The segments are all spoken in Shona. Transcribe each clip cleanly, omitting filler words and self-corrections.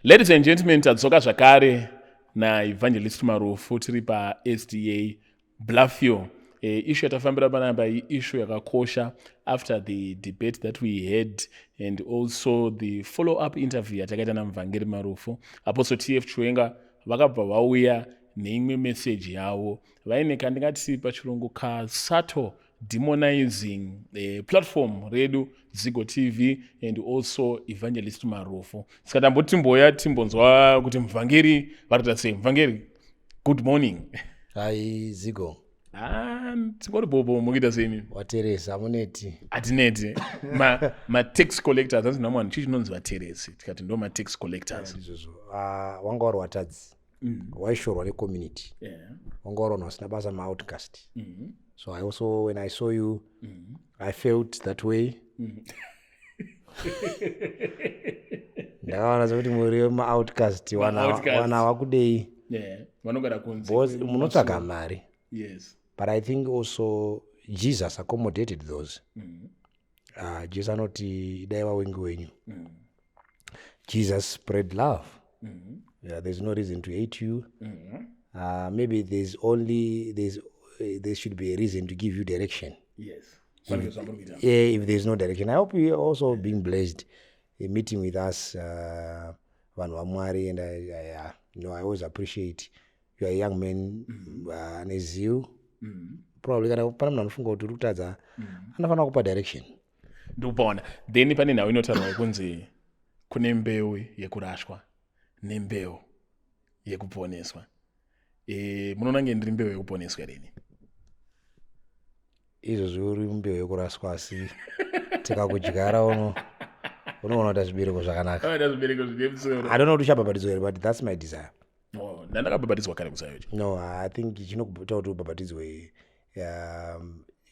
Ladies and gentlemen, tadzoka zvakare naEvangelist Marufu tiri paSDA Bluffio. Issue yatafambira panapa issue yakakosha after the debate that we had and also the follow-up interview yatakaita naMuvhangeri Marufu. Apostle TF Chwenga vakabva vauya neimwe message yavo. Vaine kandingati pachirungu subtle demonizing platform redu Zigo TV and also Evangelist Marufu. Saka tamboti timboya timbonzwa kuti Muvhangeri varikuita sei. Muvhangeri, good morning. Hai Zigo. Tingori bobo mukuita sei? Wateresi amuneti. Hatineti. ma tax collectors asi namwana chinonzi vateresi. Tikati ndo ma tax collectors. Wanga wari watadzi. Waishorwa necommunity. Yeah. Wanga wari wasina basa ma-outcast. So I also, when I saw you, I felt that way. Ndakaona kuti muri ma-outcast wana wakudei. Yeah. Vanogara kunzi. Munotsvaga mari. Yes. But I think also Jesus accommodated those. Jesus anoti idaiwa wengi wenyu. Jesus spread love. Yeah, there's no reason to hate you. Maybe there should be a reason to give you direction. Yes. If there's no direction. I hope you're also being blessed in meeting with us, Vanhu Vamwari, and I always appreciate you're a young man and a zeal. Probably kana pana munhu anofunga kuti rutadza anofanira kupa direction. Ndikupaona. Then pane nhau inotaurwa kunzi kune mbeu yekurashwa nembeu yekuponeswa. Munoona nge ndiri mbeu yekuponeswa rini? Izvozvi uri mbeu yekuraswa asi tikakudyara unoona kuti zvibereko zvakanaka. I don't know kuti uchabhabhatidzwa here, but that's my desire. Ndakabhabhatidzwa kare kusayochi. No, I think chinokuita kuti ubhabhatidzwe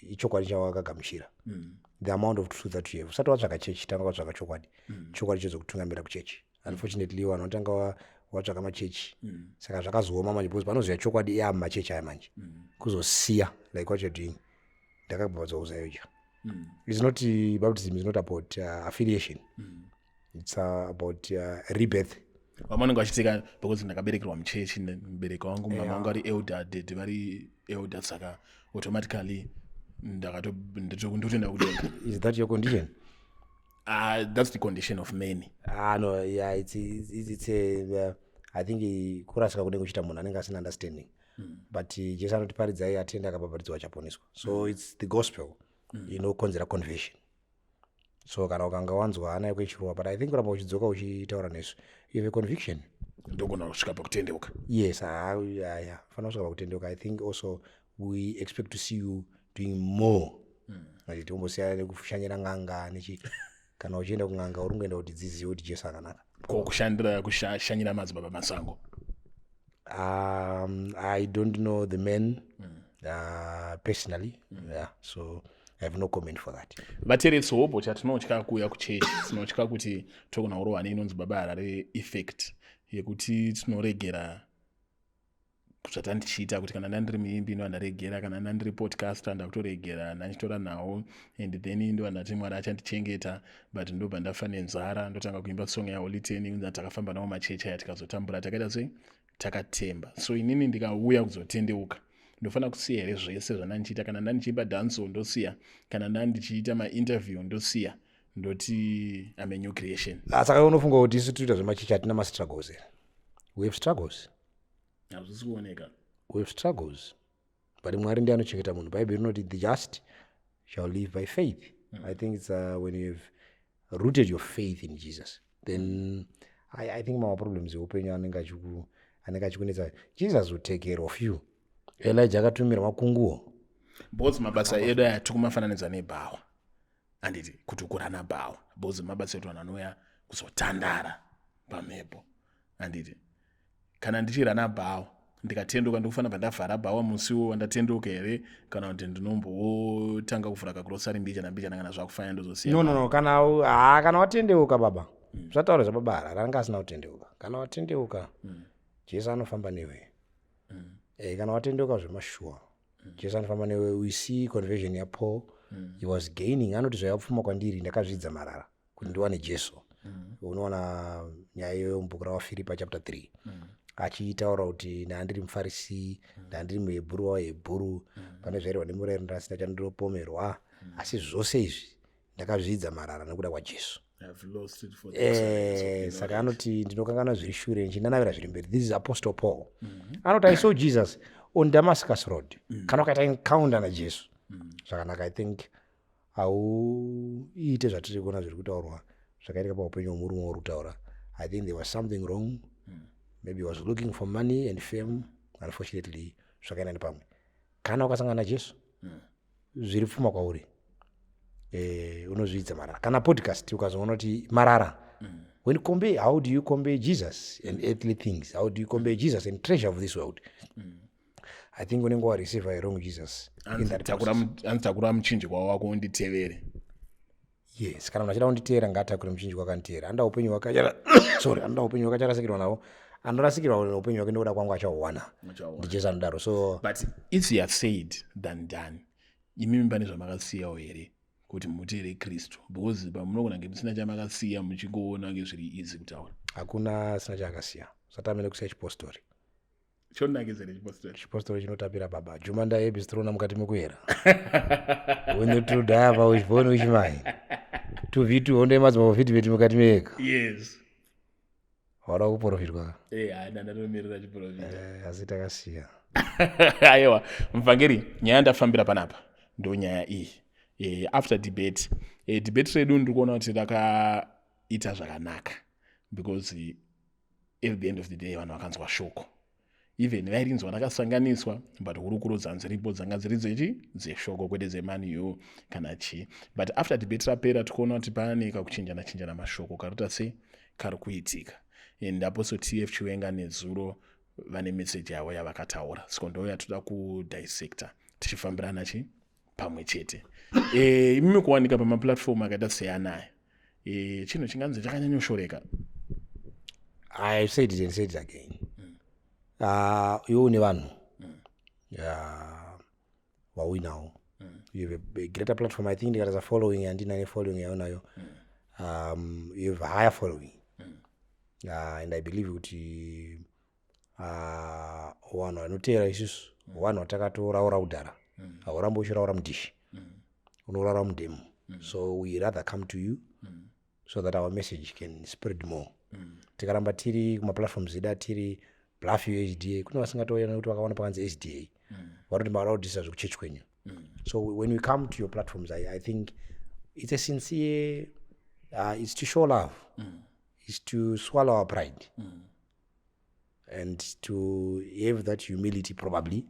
ichokwadi chawakagamuchira. The amount of truth that you have. Usati watsvaka chechi, tanga watsvaka chokwadi. Chokwadi chozokutungamira kuchechi. Unfortunately, vanotanga watsvaka machechi. Saka zvakazooma manje because panoziva chokwadi machechi aya manje. Kuzosiya like what you're doing. Ndakabhabhatidzwa kusayochi. It's not baptism is not about affiliation. It's about rebirth. Vamanenge vachitika because ndakaberekerwa muchechi mubereki wangu mama wangu ari elder dad vari elder saka automatically ndatoenda kudenga. Is that your condition? That's the condition of many. No, yeah, it's I think kurasika kudenga kuchita munhu anenge asina understanding. But Jesu anotiparidzai atenda akabhabhatidzwa achaponeswa. So it's the gospel, konzera conversion. So kana ukanga wanzwa hana yekuchirwa, but I think kuramba uchidzoka uchitaura nesu, you have a conviction. Ndogona kusvika pakutendeuka. Yes, yeah. Fanira kusvika pakutendeuka. I think also we expect to see you doing more. Like tombosiyana nekushanyira ng'anga nechi kana uchienda kung'anga uri kungoenda kuti dzizive kuti Jesu akanaka. Kushandira kushanyira madzibaba masango. I don't know the men personally. Yeah, so I have no comment for that. Vateretsi hopo chatinotya kuuya kuchechi, tinotya kuti togona kurohwa inonzi baba harare effect yekuti tinoregera zvatandichiita kuti kana ndandiri muimbi ndo andaregera, kana ndandiri podcaster ndakutoregera ndanditora nawo and then ndo andati Mwari achandichengeta, but ndobva ndafa nenzara ndotanga kuimba song yaHoly Ten unza takafamba nawo machechi aya tikazotambura takaita sei takatemba. So inini ndikauya kuzotendeuka ndofanira kusiya here zvese zvandandichiita. Kana ndandichiimba danzo ndosiya, kana ndandichiita mainterview ndosiya, ndoti I'm a new creation. Saka unofunga kuti isu tiriita zvemachechi hatina ma-struggles here? We have struggles. Hazvisi kuoneka. We have struggles. But Mwari ndiye anochengeta munhu. Bible rinoti the just shall live by faith. I think it's when you have rooted your faith in Jesus, then I think my problems eupenyu anenge achikunetsa. Jesus will take care of you. Elijah akatumira makunguo. Both mabasa edu aya tikumafananidza nebhawa. Anditi kutukura nabhawa. Both mabasa edu anouya kuzotandara pamhepo. Anditi kana ndichira nabhawa ndikatenduka ndikufana pandavhara bhawa musiwo wandatenduka here, kana kuti ndinombotanga kuvhura kagrosari mbichana kana zvakufanya ndozosiya. No, kana watendeuka baba. Zvataura zvababa harara anga asina kutendeuka. Kana watendeuka Jesu anofamba newe. Kana watendeuka zvemashua Jesu anofamba newe. We see conversion yaPaul. He was gaining. Anoti zvayapfuma kwandiri ndakazvidza marara kuti ndiwane Jesu. unoona nyaya yemubhuku rawaFiripa chapter 3 achitaura kuti ndandiri mufarisi ndandiri muhebhuru wahebhuru pane zvairwa nemurayiro ndasina chandiropomerwa asi zvose izvi ndakazvidza marara nekuda kwaJesu. Saka anoti ndinokanganwa zviri shure ndichinanavira zviri mberi. This is Apostle Paul. Anoti I saw Jesus on Damascus road. Kana ukaita encounter naJesu zvakanaka, I think hauite zvatiri kuona zviri kutaurwa zvakaitika paupenyu hwomurume uri kutaura. I think there was something wrong. Maybe he was looking for money and fame. Unfortunately zvakaenda nepamwe. Kana ukasangana naJesu zviri pfuma kwauri, unozvidza marara. Kana podcast ukazoona kuti marara, when you compare, how do you compare Jesus and earthly things? How do you compare Jesus and treasure of this world? I think unenge wareceive a wrong Jesus in that process. Anditakura muchinjikwa wako unditevere. Yes, kana unachida kunditeera ngatakure muchinjikwa akanditeera. Anda upenyu wakacharasikirwa nawo, anorasikirwa neupenyu wake ndokuda kwangu achahuwana ndiJesu anodaro. So but easier said than done. Imimi pane zvamakasiyawo here kuti muteere Kristu, because pamunogona kunge musina chamakasiya muchingoona ngezviri easy kutaura. Hakuna sina chaakasiya. Satamene kusiya chipostori. Chonakizere chipostori. Chipostori chinotapira baba. Juma ndaebhistirona mukati mekuyera. When the two die pauchivone uchimai. 2v2 honde madzimambo vhiti mukati meka. Yes. Wada kuprofitwa. Ndatomirira chiprofita. Asi takasiya. Aiwa, mvangeri, nyaya ndafambira panapa ndo nyaya iyi. After debate, debate redu ndiri kuona kuti rakaita zvakanaka, because at the end of the day vanhu vakanzwa shoko. Even vairinzwa rakasanganiswa, but hurukuro dzanziripo dzanga dziri dzeshoko kwete dzemaniyo kana chi. But after debate rapera tikuona kuti pane kakuchinjana mashoko karuta sei kari kuitika. Ndapo so TF Chiwenga neZuro vane message yavo yavakataura. Saka ndouya toda kudissecta tichifambirana pamwe chete. Imimi kuwanika pamaplatform akaita seanaya. Chinhu chinganzi chakanyanyoshoreka. I said it and said it again. Iwo nevanhu wawinawo. You have a greater platform. I think there is a following and in following yaonayo. You have a higher following. And I believe kuti vanhu vanoteera isusu vanhu vatakatoraura kudhara, haurambo uchiraura mudhishi, unoraura mudhemu. So we rather come to you so that our message can spread more. Tikaramba tiri kumaplatforms ida tiri Bluffy SDA, kuna vasingatoona kuti vakaona pakanzi SDA vanoti maraudisa zvekuchechi kwenyu. So when we come to your platforms, I think it's a sincere, it's to show love, it's to swallow our pride, and to have that humility probably,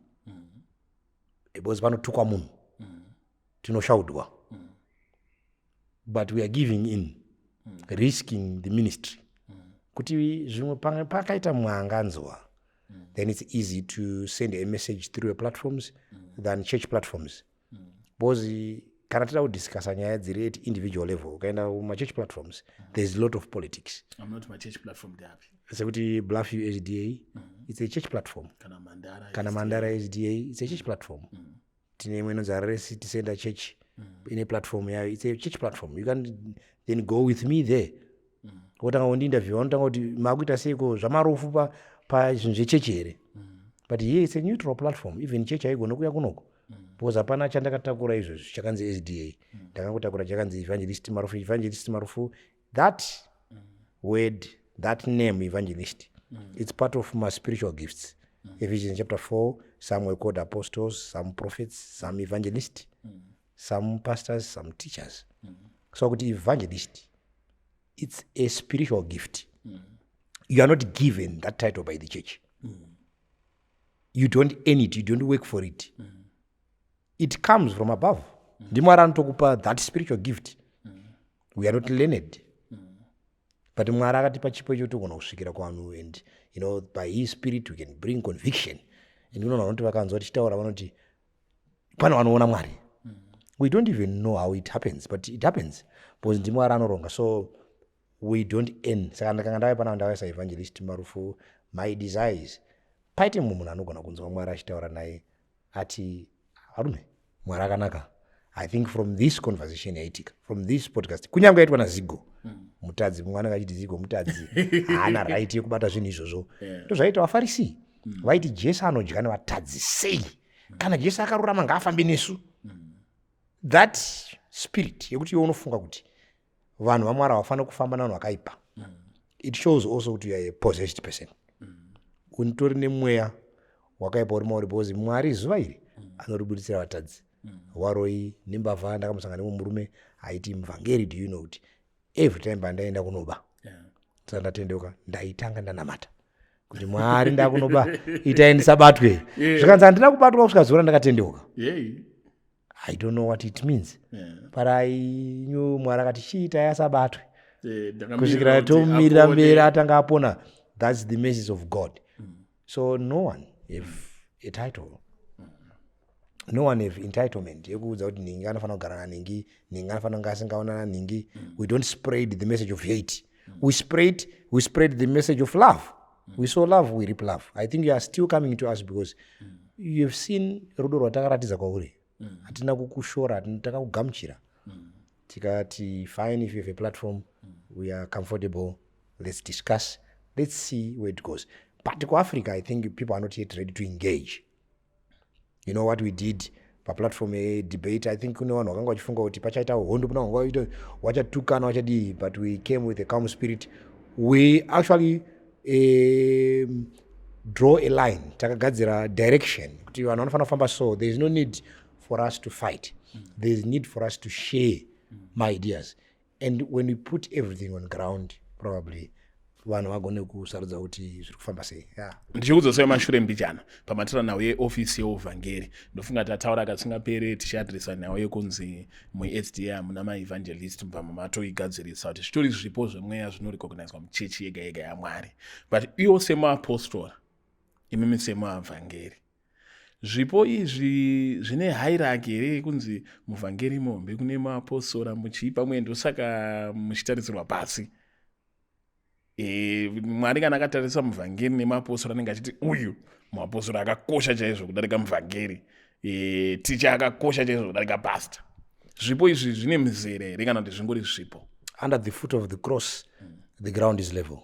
because panotukwa munhu tinoshaudwa, but we are giving in, risking the ministry. Kuti zvimwe pakaita mwanganzwa, then it's easy to send a message through your platforms than church platforms. Because kana tida kudiscussa nyaya dziri at individual level, ukaenda kuma-church platforms, there's a lot of politics. I'm not my church platform dapi. Sekuti Bluffy SDA, it's a church platform. Kana Mandara SDA, it's a church platform. Tine imwe inonzi Harare City Center Church, ine platform yayo, it's a church platform. You can then go with me there. Wotanga kundinterview, wanotanga kuti makuita seiko zvamarofu pazvinhu zvechechi here. But here it's a neutral platform. Even church haigona kuya kunoko. Because hapana chandakatakura izvozvo chakanzi SDA. Ndakangotakura chakanzi Evangelist Marufu. Evangelist Marufu, that word, that name evangelist, it's part of my spiritual gifts. Ephesians chapter 4, some were called apostles, some prophets, some evangelists, some pastors, some teachers. So kuti evangelist, it's a spiritual gift. You are not given that title by the church. You don't earn it, you don't work for it. It comes from above. Ndimwari anotokupa that spiritual gift. We are not learned. But Mwari akatipa chipo chokuti ugona kusvikira kuvanhu, and you know, by his spirit we can bring conviction. And unoona vanoti vakanzwa tichitaura vanoti pane vanoona Mwari. We don't even know how it happens, but it happens because ndimwari anoronga. So we don't earn. Saka ndakanga ndave pana ndavaisa Evangelist Marufu, my desires, paite munhu anogona kunzwa Mwari achitaura naye ati arume Mwari akanaka, I think from this conversation yaitika, from this podcast, kunyange yaitwa naZigo mutadzi, mumwe anenge achiti Zigo mutadzi haana right yekubata zvinhu izvozvo. Ndozvaita vaFarisi vaiti Jesu anodya nevatadzi sei, kana Jesu akarurama ngaafambe nesu. That spirit yekuti iwe unofunga kuti vanhu vaMwari havafanira kufamba navanhu vakaipa, it shows also kuti you are a possessed person. Unitori nemweya wakaipa uri mauri, because Mwari zuva iri anoribuditsira vatadzi. Waroi nembavha ndakamusangana nemumwe murume aiti muvhangeri, do you know kuti every time pandaenda kunoba saka ndatendeuka ndaitanga ndanamata kuti Mwari ndakunoba itai ndisabatwe. Zvikanzi handina kubatwa kusvika zuva randakatendeuka. I don't know what it means. But I knew Mwari akati chiitai asabatwe kusvikira tomirira mberi atanga apona. That's the message of God. So no one have a title. No one have entitlement yekuudza kuti ningi anofanira kugara naningi, ningi anofanira kunge asingaona naningi. We don't spread the message of hate. We spread the message of love. We sow love, we reap love. I think you are still coming to us because you have seen rudo rwatakaratidza kwauri. Hatina kukushora, takakugamuchira. Tikati fine, if you have a platform, we are comfortable. Let's discuss. Let's see where it goes. But to Africa, I think people are not yet ready to engage. You know what we did pa platform a debate, I think kune vanhu vakanga vachifunga kuti pachaita hondo pana vanga vachatukana vachadii, but we came with a calm spirit. We actually draw a line, takagadzira direction kuti vanhu vanofanira kufamba so. There is no need for us to fight. There is need for us to share my ideas. And when we put everything on ground, probably vanhu vagone kusarudza kuti zviri kufamba sei. Ndichikudzosera mashure mbijana pamatira nawo yeofisi yeuvhangeri. Ndofunga tataura kasingapere tichiadresa nawo yekunzi muSDA muna maevangelist mbama matoigadzirisa kuti zvitori zvipo zvemweya zvinorecognizwa muchechi yega yega yaMwari. But iwo semaapostora, imimi semaavhangeri, zvipo izvi zvine hierarchy here kunzi muvhangeri mombe kune maapostora muchipa mwendo, saka muchitarisirwa pasi. Mwari kana akatarisa muvhangeri nemaapostora anenge achiti uyu muapostora akakosha chaizvo kudarika muvhangeri, ticha akakosha chaizvo kudarika pastor. Zvipo izvi zvine mizere here kana kuti zvingori zvipo? Under the foot of the cross, the ground is level.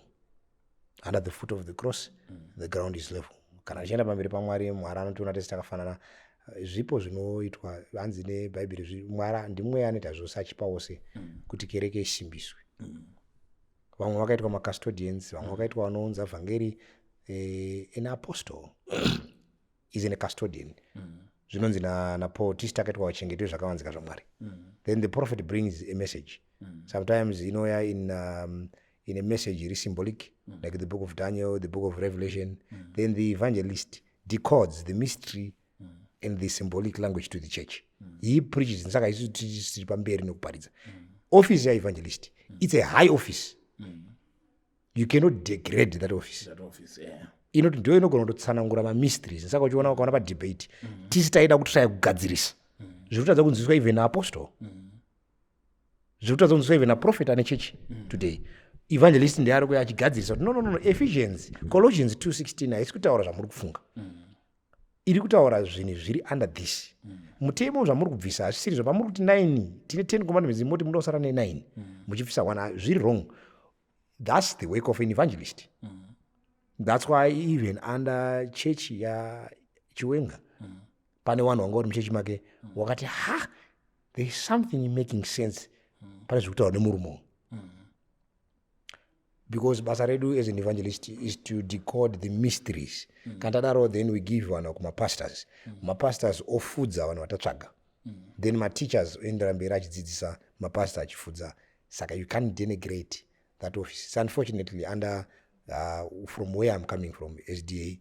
Under the foot of the cross, the ground is level. Kana achienda pamberi paMwari, Mwari anotiona tese takafanana. Zvipo zvinoitwa hanzi neBhaibheri, Mwari ndimwe anoita zvose achipa wose kuti kereke isimbiswe. Vamwe vakaitwa macustodians, vamwe vakaitwa vanounza vhangeri. An apostle is a custodian. Zvinonzi naPaul, tisi takaitwa vachengetwe zvakavanzika zvaMwari. Then the prophet brings a message. Sometimes in a message it is symbolic, like the book of Daniel, the book of Revelation. Then the evangelist decodes the mystery and the symbolic language to the church. He preaches. Saka isu tiri pamberi nokuparidza. Office ya evangelist, it's a high office. You cannot degrade that office. Ndio inogona kutotsanangura mamysteries. Saka uchiona ukaona padebate tisi taida kutsvaya kugadzirisa zviri kutadza kunzwiswa even apostle, zviri kutadza kunzwiswa even aprophet ane church today. Evangelist ndiye ari kuya achigadzirisa kuti no, Ephesians, Colossians 2:16 haisi kutaura zvamuri kufunga, iri kutaura zvinhu zviri under this. Mutemo zvamuri kubvisa hazvisiri zvo. Pamuri kuti 9 tine 10 commandments, moti munosara ne9 muchibvisa 1, zviri wrong. That's the work of an evangelist. That's why even under church ya Chiwenga, pane vanhu vanga vari muchechi make wakati there is something making sense pane zviri kutaura nemurume. Because basa redu as an evangelist is to decode the mysteries. Kana tadaro, then we give vanhu kumapastors. Mapastors ofudza vanhu vatatsvaga. Then mateachers oendera mberi achidzidzisa, mapastor achifudza. Saka you can't denigrate that office. It's unfortunately under from where I'm coming from, SDA,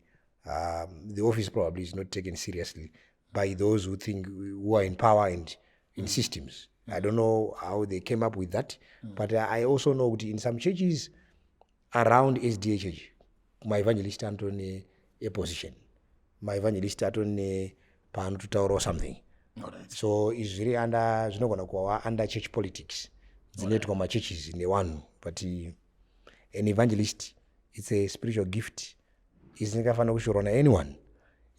the office probably is not taken seriously by those who are in power and in systems. I don't know how they came up with that, but I also know that in some churches around SDA church, my evangelist Antony a position, my evangelist Antony pan to tower or something. So it's really under church politics. My churches in the one, but an evangelist, it's a spiritual gift. It's not going to show on anyone.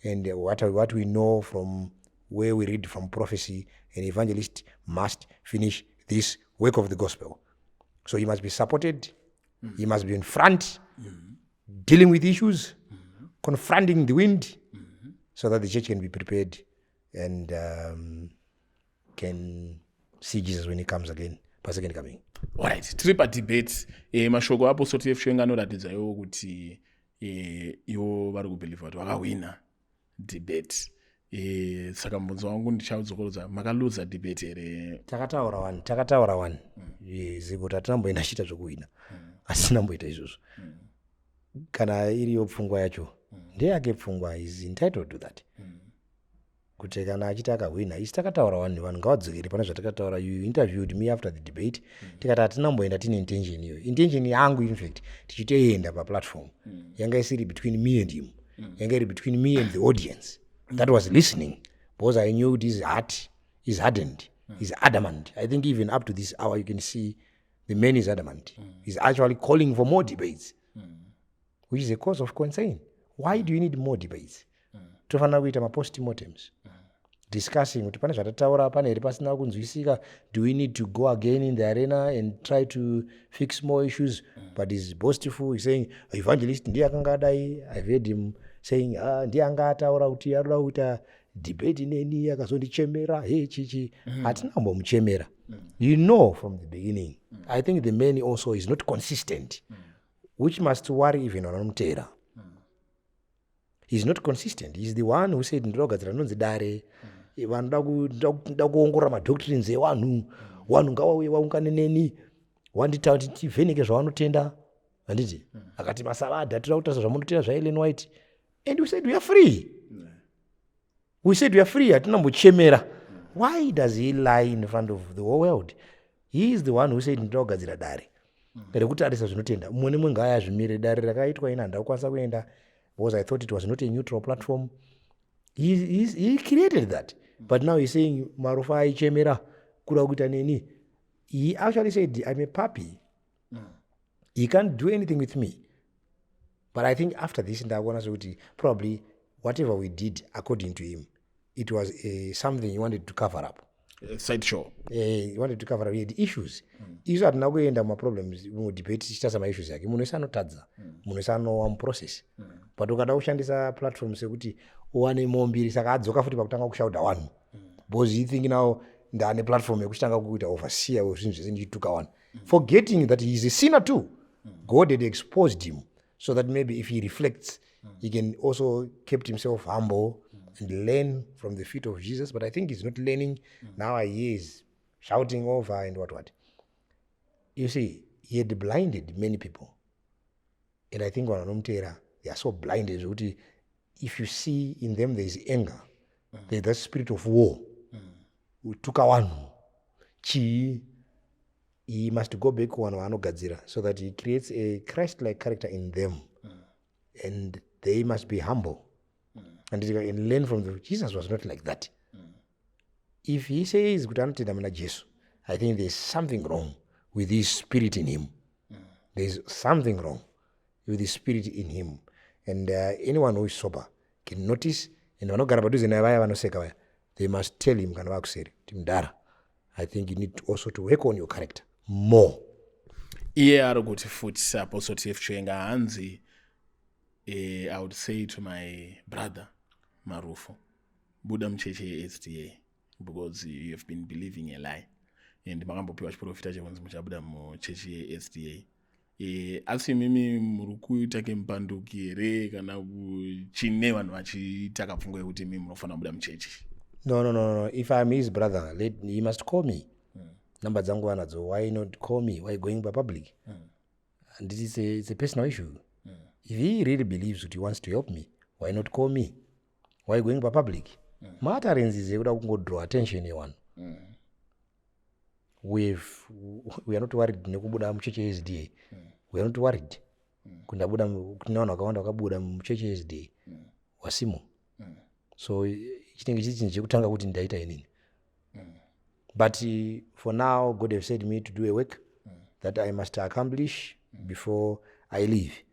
And what we know from where we read from prophecy, an evangelist must finish this work of the gospel. So he must be supported, he must be in front, dealing with issues, confronting the wind, so that the church can be prepared and can see Jesus when he comes again, per second coming. Alright, tiri padebate mashoko apostle TF Chwenga anoratidza iwo kuti iwo vari kubheliva kuti vakawina debate. Saka mubvunzo wangu ndichaudzokorodza, makaluza debate here? Takataura one. Zikuti hatinamboenda chita zvokuwina, hatinamboita izvozvo. Kana iriyo pfungwa yacho, ndeyake pfungwa is entitled to that. Kuti kana achiti akawina, isi takataura one nevanhu ngavadzokere pane zvatakataura. You interviewed me after the debate, tikati hatinamboenda tine intention iyo. Intention yangu in fact tichitoenda paplatform yanga isiri between me and him, yanga iri between me and the audience that was listening, because I knew his heart is hardened, he's adamant. I think even up to this hour you can see the man is adamant. He's actually calling for more debates, which is a cause of concern. Why do you need more debates? Tofanira kuita ma-postmortems, discussing kuti pane zvatataura pane here pasina kunzwisika. Do we need to go again in the arena and try to fix more issues? But he's boastful, he's saying evangelist ndiye akanga adai. I've heard him saying ndiye anga ataura kuti arida kuita debate neni akazondichemera chichi. Hatinambomuchemera. You know from the beginning. I think the man also is not consistent, which must worry even vanomutera. He's not consistent. He's the one who said ndinogadzira nonzi dare, vanoda kuongorora madoctrines evanhu, vanhu ngavauye vaungane neni, wandita kuti tivheneke zvavanotenda, handiti akati masavadha tira kutaura zvamunotenda zvaEllen White, and we said we are free. We said we are free, hatinambochemera. Why does he lie in front of the whole world? He is the one who said ndinoda kugadzira dare rekutarisa zvinotenda. Mumwe nemumwe ngaazvimire. Dare rakaitwa ina handakwanisa kuenda because I thought it was not a neutral platform. He created that. But now he's saying marufa aichemera kuda kuita neni. He actually said I'm a puppy. He can't do anything with me. But I think after this probably whatever we did according to him, it was something he wanted to cover up. Sideshow. He wanted to cover up. He had issues. Isu hatina kuenda ma-problems mudebate tichitasa ma-issues yake. Munhu wese anotadza, munhu wese anowa muprocess. But ukada kushandisa platform sekuti uwane mombiri, saka adzoka futi pakutanga kushauda vanhu, because he think now ndane platform yekuchitanga kuita overseer wezvinhu zvese ndichituka vanhu, forgetting that he is a sinner too. God had exposed him so that maybe if he reflects, he can also keep himself humble and learn from the feet of Jesus. But I think he's not learning. Now he is shouting over and what. You see, he had blinded many people. And I think vanomutera, they are so blinded. If you see in them there is anger, there is the spirit of war. Utuka vanhu. He must go back one vanogadzira, so that he creates a Christ-like character in them. And they must be humble. And learn from them. Jesus was not like that. If he says kuti anotenda muna Jesu, I think there's something wrong with his spirit in him. There's something wrong with the spirit in him. And anyone who is sober can notice, and vanogara padhuze naye vaya vanoseka vaya, they must tell him kana vakuseri kuti mudara, I think you need also to work on your character more. Iye ari kuti futi Apostle TF Chwenga hanzi, I would say to my brother Marufo, buda mcheche SDA, because you have been believing a lie. And makambopiwa chiprofita chekunzi muchabuda mucheche SDA. Asi mimi murukuita kempanduki here kana kuchine vanhu vachitaka pfungwa yekuti mimi munofanira kubuda mucheche. No. If I'm his brother, he must call me. Number dzangu anadzo. Why not call me? Why going by public? And it's a personal issue. If he really believes that he wants to help me, why not call me? Why going by public? Mattering is ekuda kungodraw attention yevanhu. We are not worried nekubuda mucheche SDA. We are not worried. Kundabuda kuna vanhu vakawanda vakabuda mucheche SDA. Wasimo. So chitenge chichinhu chekutanga kuti ndaita inini. But for now, God has said me to do a work that I must accomplish before I leave.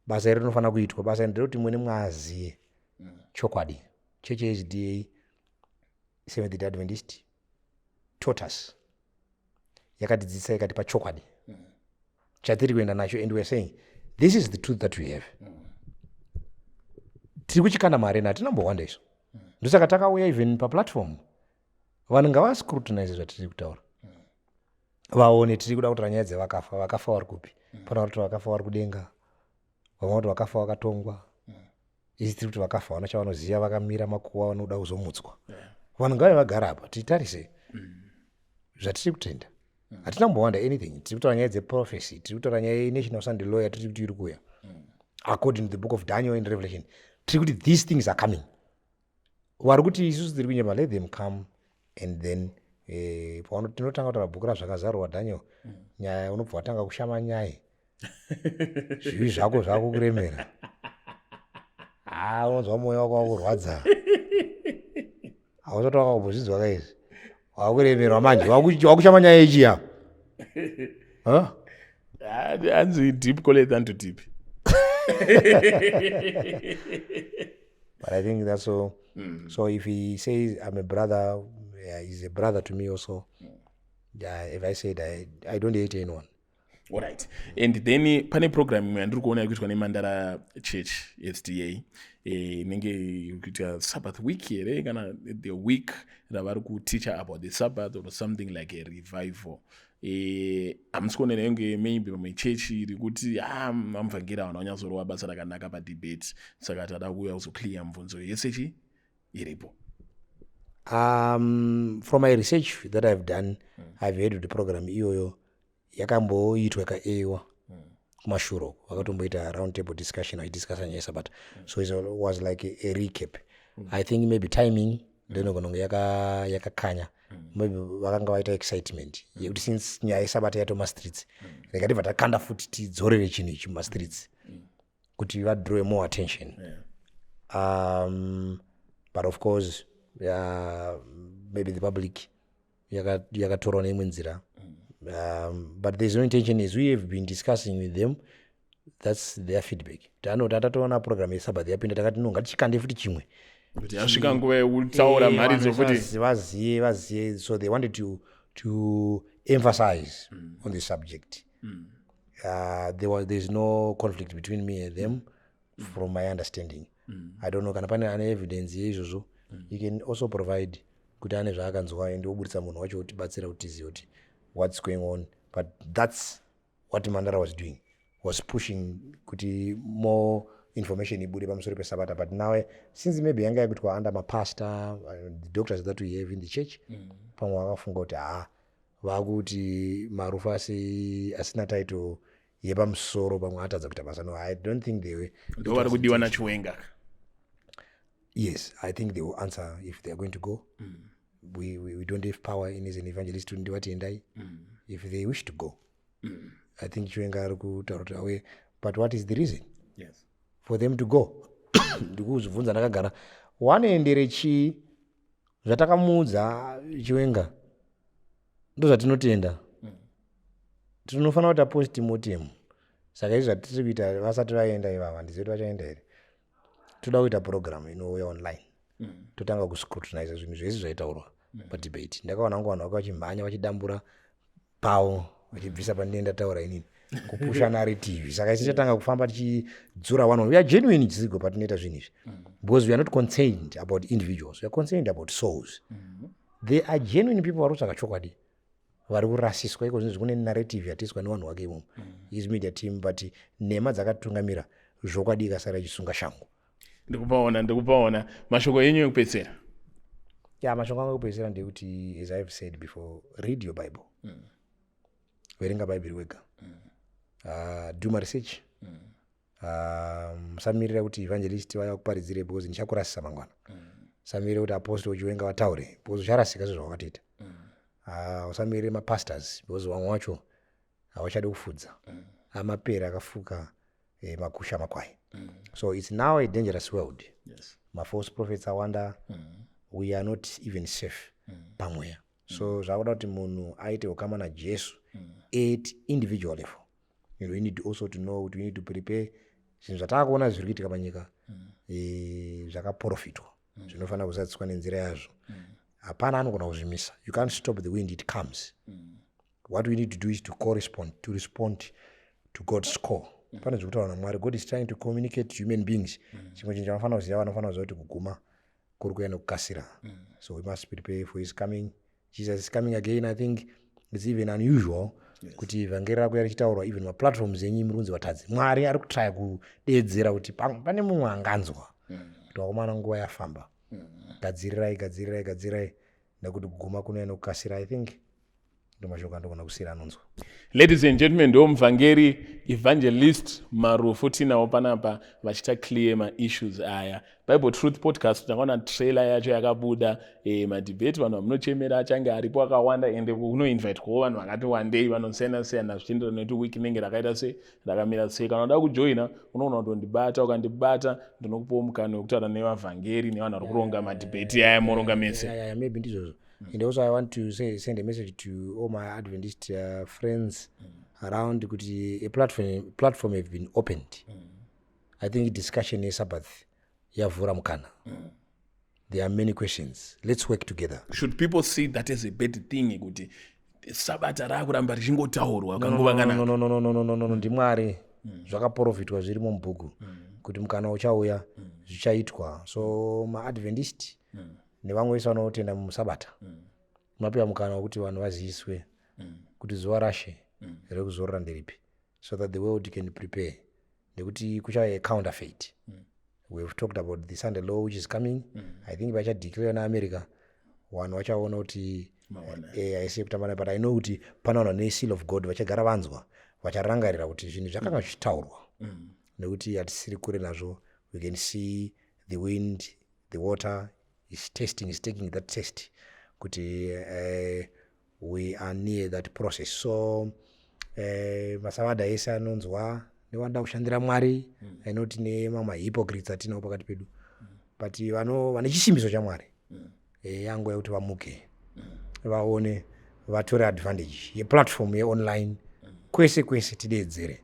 Basa iri rinofana kuitwa. Basa ndiro kuti mwene mwaziye chokwadi. Cheche SDA Seventh-day Adventist taught us, yakatidzidzisa ikatipa chokwadi chatiri kuenda nacho, and we're saying this is the truth that we have. Tiri kuchikanda mari natinambowanda iso. Ndosaka takauya even paplatform vanhu ngavascrutinize zvatiri kutaura, vaone tiri kuda kutaura nyaya dzevakafa. Vakafa vari kupi? Pana kuti vakafa vari kudenga, vamwe kuti vakafa vakatongwa, isi tiri kuti vakafa vana chavanoziva vakamira makuva vanoda kuzomutswa. Vanhu ngave vagara apa titarise zvatiri kutenda. Hatinambowanda anything. Tiri kutaura nyaya dzeprophecy, tiri kutaura nyaya yenational Sunday law yatiri kuti iri kuuya according to the book of Daniel and Revelation. Tiri kuti these things are coming. Vari kuti isusu tiri kunyema, let them come, and then tinotanga kutaura bhuku razvakazarwa Daniel, nyaya unobva watanga kushama nyaya zvivi zvako zvakukuremera, unonzwa mwoyo wako wakurwadza, hausati wakambozvinzwa kaizvi, wakuremerwa manje, wakushama nyaya ichi ya hanzi deep call it than to deep. But I think that's so. So if he says I'm a brother, he's a brother to me also. If I said I don't hate anyone. All right. And then pane program yandiri kuona kuitwa neMandara Church SDA inenge kuita Sabbath week here kana the week ravari kuticha about the Sabbath or something like a revival. Hamusi kuona nenge maybe pamachechi iri kuti mamuvhangeri awana kunyatsorova basa rakanaka padebate, saka tada kuuya kuzoclear mibvunzo yese iripo. From my research that I've done, I've heard of the program iyoyo yakamboitwa ikaeiwa kumashuro, vakatomboita round table discussion vaidiscussa nyaya Sabbath. So it was like a recap. I think maybe timing ndinogononge yakakanya, maybe vakanga vaita excitement yekuti since nyaya yeSabbath yatoma streets, rekatibva takanda futi tidzorere chinhu ichi mumastreets kuti vadraw more attention. But of course maybe the public yakatorwa neimwe nzira. But there's no intention, as we have been discussing with them, that's their feedback. Tatatoona program yeSabbath yapinda takati no ngatichikande futi chimwe kuti asvika nguva yekutaura mhari dzokuti vazive. So they wanted to emphasize on the subject. There's no conflict between me and them from my understanding. I don't know kana pane ane evidence yeizvozvo. You can also provide kuti ane zvaakanzwa and obudisa munhu wacho kutibatsira kutiziva kuti what's going on. But that's what Mandara was doing, was pushing kuti more information ibude pamusoro peSabbath. But now since maybe yanga yakuitwa under mapastor, the doctors that we have in the church, pamwe vakafunga kuti vakuti marufasi asina title yepamusoro, pamwe atadza kuita basa. No, I don't think they were. Ndo vari kudiwa naChiwenga. Yes, I think they will answer if they are going to go. We don't have power in as an evangelist to do what endai. If they wish to go, I think Chiwenga ari kutaura kuti awe. But what is the reason? Yes. For them to go? Ndikuzvibvunza ndakagara, wanoendere chi zvatakamuudza Chiwenga ndo zvatinotenda. Tinofanira kuita post-mortem. Saka izvi zvatiri kuita vasati vaenda ivava, handizivi kuti vachaenda here. Toda kuita program inouya online. Totanga kuscrutinize zvinhu zvese zvaitaurwa padebate. Ndakaona vangu vanhu vakachimhanya vachidambura pavo vachibvisa pandine ndataura inini kupusha narrative. Saka isi chatanga kufamba tichidzura one. We are genuine Dzigo patinoita zvinhu izvi because we are not concerned about individuals, we are concerned about souls. They are genuine people vari kutsvaka chokwadi, vari kurasiswa iko zvinhu zvikune narrative yatiiswa nevanhu vake imomo, his media team, but nhema dzakatungamira zvokwadi ikasara ichisunga shango. Ndikupaona mashoko yenyu ekupedzisira. Mashoko angu ekupedzisira ndekuti, as I have said before, read your Bible. Verenga Bible wega. Do my research. Musamirira kuti evangelist vaya kuparidzire because ndichakurasisa mangwana. Usamirire kuti apostle Chiwenga vataure because ucharasika zvezvo wakatoita. Usamirire mapastors because vamwe vacho havachade kufudza. Amapere akafuka makusha makwai. So it's now a dangerous world. Yes. My false prophets are wonder. We are not even safe pamweya. So zvakuda kuti munhu aite ukama naJesu at individual level. We need also to know what we need to prepare. Zvinhu zvatakaona zviri kuitika panyika zvakaprofitwa zvinofanira kusatswa nenzira yazvo. hapana anogona kuzvimisa. You can't stop the wind, it comes. What we need to do is to respond to God's call. Pane zvekutaura naMwari. God is trying to communicate to human beings. Chimwe chinhu chavanofanira kuziva, vanofanira kuziva kuti kuguma kuri kuuya nekukasira. So we must prepare for his coming. Jesus is coming again. I think it's even unusual kuti vhangeri rakuya richitaurwa even maplatforms enyu murunzi vatadzi. Mwari ari kutraya kudeedzera kuti pane mumwe anganzwa kuti wakomana nguva yafamba. Gadzirai nekuti kuguma kunoya nekukasira. I think ndomashoko andogona kusiyira anonzwa. Ladies and gentlemen, ndo mvhangeri evangelist Marufu tinawo panapa vachita clear ma-issues aya. Bible Truth Podcast takaona trailer yacho yakabuda, madebate vanhu vamunochemera achange aripo akawanda, ende kuno-invite kwawo vanhu vakati wandei vanosiyana-siyana zvichienderana nekuti wiki inenge rakaita sei, rakamira sei. Kana unoda kujoina unogona kutondibata, ukandibata ndinokupawo mukana wekutaura nevavhangeri nevanhu vari kuronga madebate aya moronga mese. Maybe ndizvozvo. And also I want to send a message to all my Adventist friends around kuti a platform have been opened. I think discussion is Sabbath yavhura mukana. There are many questions. Let's work together. Should people see that as a bad thing kuti Sabbath rakuramba richingotaurwa kanguva kana? No, ndimwari zvakaprofitwa zviri mubhuku kuti mukana uchauya zvichaitwa. So ma-Adventist nevamwe vese vanotenda muSabata mapiwa mukana wekuti vanhu vaziviswe kuti zuva rashe rekuzorora nderipi, so that the world can prepare. Nekuti kuchauya counterfeit. We've talked about the Sunday law which is coming. I think vachadeclare naAmerica vanhu vachaona kuti haisi kutambana, but I know kuti pana vanhu vane seal of God vachagara vanzwa vacharangarira kuti zvinhu zvakanga zvichitaurwa nekuti hatisiri kure nazvo. We can see the wind, the water is taking that test kuti we are near that process. So masavada ese anonzwa nevanoda kushandira Mwari, ainoti nemama hypocrites atinawo pakati pedu, but vane chisimbiso chaMwari yanguva yekuti vamuke vaone, vatore advantage yeplatform yeonline. Kwese tideedzere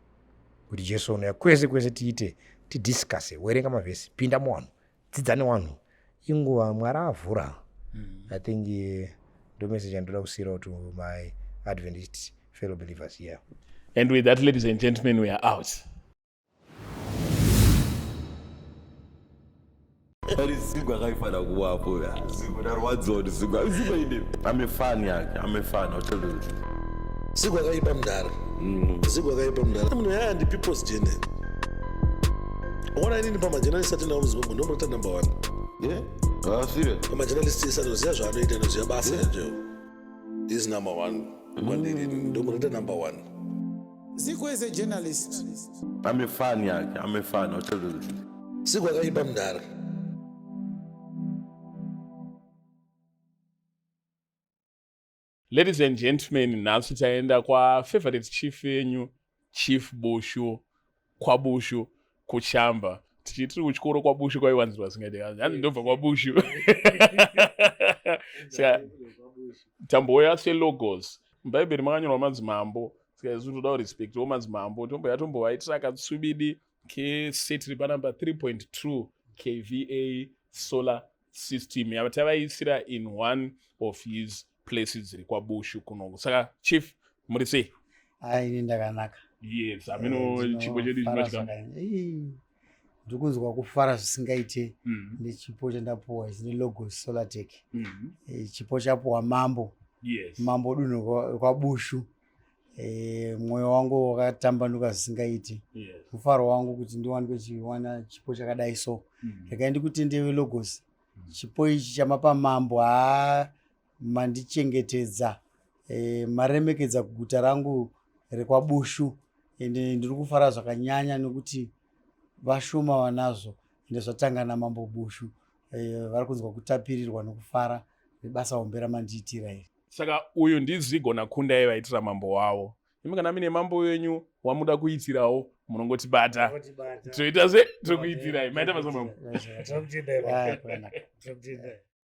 kuti Jesu unouya, kwese tiite, tidiscuse, werenga mavhesi, pinda muvanhu, dzidza nevanhu, inguva Mwari avhura. I think the message andoda kusiyirawo to my Adventist fellow believers here. And with that, ladies and gentlemen, we are out. I'm a fan, I'll tell you. Sigwakaipa mdara. Munhu yandi people's journey. Ona nini pamajournalist atina muzimbabwe ndomurota number 1. Yeah? Serious? Pamajournalist sanoziva zvaanoita noziva basa nje. Is number 1. Kwandiri ndomurota number 1. Zico is a journalist. I'm a fan, I'll tell you. Sigwakaipa mdara. Ladies and gentlemen, nhasi taenda favorite chief yenyu, Chief Bushu, kwaBushu, kuchamba. Tichitiri kuchikoro kwaBushu kwaiwanzirwa singati. Hanzi ndobva kwaBushu. Saka tamboya seLogos. Mubhaibheri makanyorwa madzimambo. Saka isu toda kurespectawo madzimambo. Tombovaitira katsvibidi keseti panamba 3.2 kVA solar system. Tavaisira in one of his places dziri kwaBushu kunoku. Saka Chief, muri sei? Ini ndakanaka. Yes, ameno chipo chedu chinochika. Ndikuzwa kufara zvisingaite nechipo chandapuwa chine Logos Solar Tech. Chipo chapuwa mambo. Yes. Mambo dunhu kwaBushu. Mwoyo wangu wakatambanuka zvisingaite. Yes. Mufaro wangu kuti ndiwanikwe chiwana chipo chakadai so. Ndakaenda kutendewe Logos. Chipo ichi chamapa mambo mandichengetedza, maremekedza guta rangu rekwaBushu, ende ndiri kufara zvakanyanya nekuti vashoma vanazvo, ende zvatanga naMambo Bushu, vari kunzwa kutapirirwa nekufara nebasa hombe ramandiitira iri. Saka uyu ndiZigo naKundai vaitira mambo wavo. Imi kana mine mambo wenyu wamuda kuitirawo munongotibata. Toita se tokuitirai. Maita mazomambo.